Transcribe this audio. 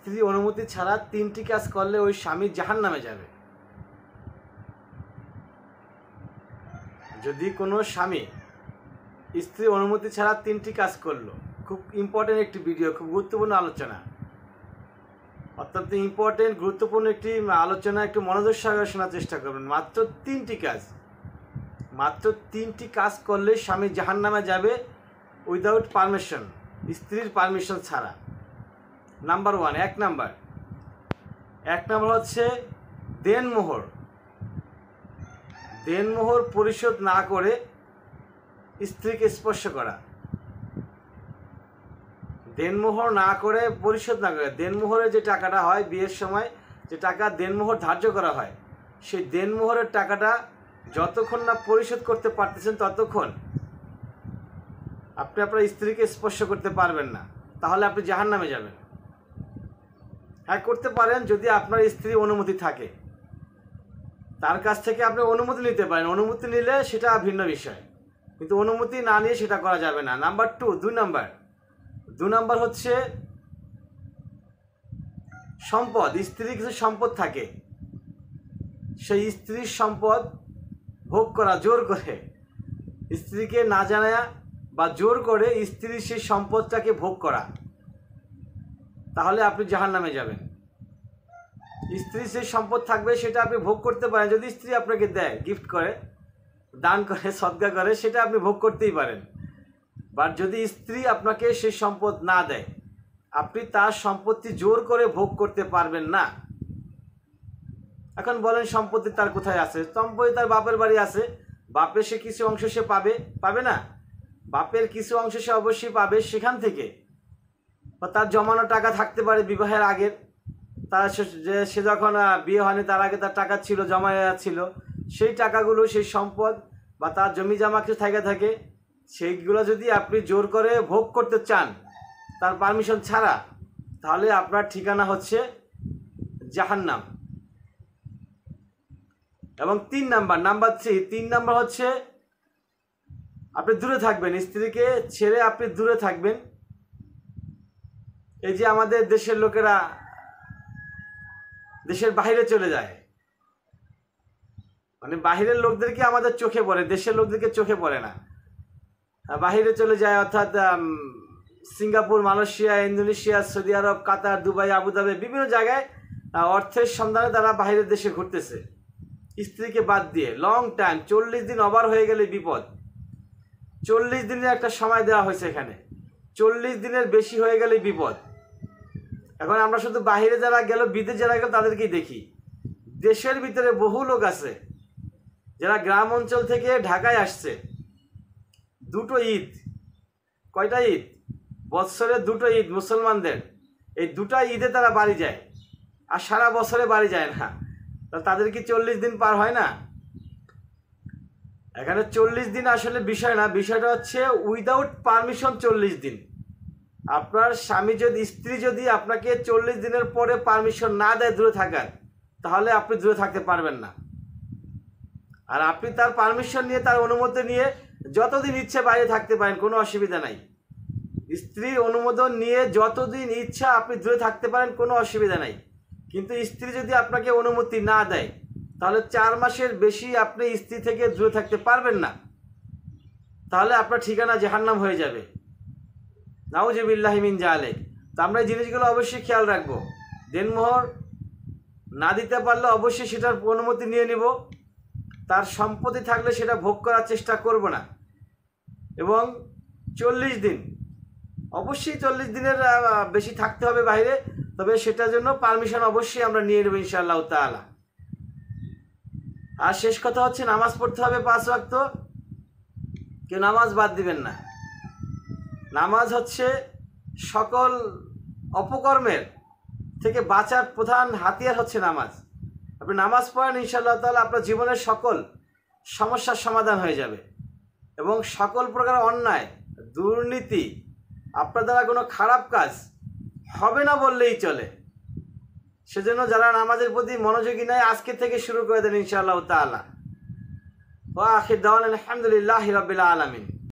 স্ত্রী অনুমতি ছাড়া 3টি কাজ করলে ওই স্বামী জাহান্নামে যাবে। যদি কোনো স্বামী স্ত্রী অনুমতি ছাড়া 3টি কাজ করলো, খুব ইম্পর্টেন্ট একটি ভিডিও, খুব গুরুত্বপূর্ণ আলোচনা, অত্যন্ত ইম্পর্টেন্ট গুরুত্বপূর্ণ একটি আলোচনা, একটু মনোযোগ সহকারে শোনার চেষ্টা করবেন। মাত্র 3টি কাজ করলে স্বামী জাহান্নামে যাবে উইদাউট পারমিশন, স্ত্রীর পারমিশন ছাড়া। নাম্বার 1, 1 নাম্বার হচ্ছে দেনমোহর পরিশোধ না করে স্ত্রীকে স্পর্শ করা। দেনমোহর না করে, পরিশোধ না করে, দেনমোহরের যে টাকাটা হয় বিয়ের সময়, যে টাকা দেনমোহর ধার্য করা হয়, সেই দেনমোহরের টাকাটা যতক্ষণ না পরিশোধ করতে পারতেছেন ততক্ষণ আপনি আপনার স্ত্রীকে স্পর্শ করতে পারবেন না, তাহলে আপনি জাহান্নামে যাবেন। হ্যাঁ, করতে পারেন যদি আপনার স্ত্রী অনুমতি থাকে, তার কাছ থেকে আপনি অনুমতি নিতে পারেন, অনুমতি নিলে সেটা ভিন্ন বিষয়, কিন্তু অনুমতি না নিয়ে সেটা করা যাবে না। নাম্বার 2 নাম্বার হচ্ছে সম্পদ। স্ত্রীর কিছু সম্পদ থাকে, সেই স্ত্রীর সম্পদ ভোগ করা, জোর করে স্ত্রীকে না জানায়া বা জোর করে স্ত্রীর সেই সম্পদটাকে ভোগ করা, তাহলে আপনি জাহান্নামে যাবেন। স্ত্রীর সেই সম্পদ থাকবে, সেটা আপনি ভোগ করতে পারেন। যদি স্ত্রী আপনাকে দেয়, গিফট করে, দান করে, সদকা করে, সেটা আপনি ভোগ করতেই পারেন। বাট যদি স্ত্রী আপনাকে সেই সম্পদ না দেয়, আপনি তার সম্পত্তি জোর করে ভোগ করতে পারবেন না। এখন বলেন সম্পত্তি তার কোথায় আছে? সম্পত্তি তার বাপের বাড়ি আছে, বাপের সে কিছু অংশ সে পাবে না? বাপের কিছু অংশ সে অবশ্যই পাবে সেখান থেকে, বা তার জমানো টাকা থাকতে পারে বিবাহের আগের, তার সে যখন বিয়ে হয়নি তার আগে তার টাকা ছিল, জমা ছিল, সেই টাকাগুলো, সেই সম্পদ বা তার জমি জমা কিছু থাকে, সেইগুলো যদি আপনি জোর করে ভোগ করতে চান তার পারমিশন ছাড়া, তাহলে আপনার ঠিকানা হচ্ছে জাহান্নাম। এবং 3 নাম্বার হচ্ছে আপনি দূরে থাকবেন, স্ত্রীকে ছেড়ে আপনি দূরে থাকবেন। এই যে আমাদের দেশের লোকেরা দেশের বাইরে চলে যায়, মানে বাহিরের লোকদেরকে আমাদের চোখে পড়ে, দেশের লোকদেরকে চোখে পড়ে না, বাহিরে চলে যায়, অর্থাৎ সিঙ্গাপুর, মালয়েশিয়া, ইন্দোনেশিয়া, সৌদি আরব, কাতার, দুবাই, আবুধাবি, বিভিন্ন জায়গায় অর্থের সন্ধানে তারা বাহিরের দেশে ঘুরতেছে স্ত্রীকে বাদ দিয়ে। লং টাইম, 40 দিন ওভার হয়ে গেলে বিপদ। 40 দিনের একটা সময় দেওয়া হয়েছে এখানে, 40 দিনের বেশি হয়ে গেলে বিপদ। এখন আমরা শুধু বাহিরে যারা গেল, বিদেশ যারা গেল তাদেরকেই দেখি। দেশের ভিতরে বহু লোক আছে যারা গ্রাম অঞ্চল থেকে ঢাকায় আসছে, 2টো ঈদ, কয়টা ঈদ? বৎসরে 2টো ঈদ মুসলমানদের, এই 2টা ঈদে তারা বাড়ি যায়, আর সারা বছরে বাড়ি যায় না। তাদের কি 40 দিন পার হয় না? এখানে 40 দিন আসলে বিষয় না, বিষয়টা হচ্ছে উইদাউট পারমিশন 40 দিন। আপনার স্বামী যদি, স্ত্রী যদি আপনাকে 40 দিনের পরে পারমিশন না দেয় দূরে থাকার, তাহলে আপনি দূরে থাকতে পারবেন না। আর আপনি তার পারমিশন নিয়ে, তার অনুমতি নিয়ে যতদিন ইচ্ছে বাইরে থাকতে পারেন, কোনো অসুবিধা নাই। স্ত্রীর অনুমোদন নিয়ে যতদিন ইচ্ছা আপনি দূরে থাকতে পারেন, কোনো অসুবিধা নাই। কিন্তু স্ত্রী যদি আপনাকে অনুমতি না দেয়, তাহলে 4 মাসের বেশি আপনি স্ত্রী থেকে দূরে থাকতে পারবেন না, তাহলে আপনার ঠিকানা জাহান্নাম হয়ে যাবে। নাউজুবিল্লাহি মিন জালিক। তো আমরা এই জিনিসগুলো অবশ্যই খেয়াল রাখবো। দেনমোহর না দিতে পারলে অবশ্যই সেটার অনুমতি নিয়ে নিব, তার সম্পত্তি থাকলে সেটা ভোগ করার চেষ্টা করব না। এবং 40 দিন, অবশ্যই 40 দিনের বেশি থাকতে হবে বাইরে, তবে সেটার জন্য পারমিশন অবশ্যই আমরা নিয়ে নেব ইনশাআল্লাহ তাআলা। আর শেষ কথা হচ্ছে নামাজ পড়তে হবে 5 ওয়াক্ত, কেউ নামাজ বাদ দিবেন না। নামাজ হচ্ছে সকল অপকর্মের থেকে বাঁচার প্রধান হাতিয়ার হচ্ছে নামাজ। আপনি নামাজ পড়েন, ইনশাআল্লাহ তাআলা আপনার জীবনের সকল সমস্যার সমাধান হয়ে যাবে, এবং সকল প্রকার অন্যায়, দুর্নীতি, আপনার দ্বারা কোনো খারাপ কাজ হবে না বললেই চলে। সেজন্য যারা নামাজের প্রতি মনোযোগী নাই, আজকে থেকে শুরু করে দেন ইনশাআল্লাহ তাআলা। ওয়া আখির দাওয়ানা আলহামদুলিল্লাহি রাব্বিল আলামিন।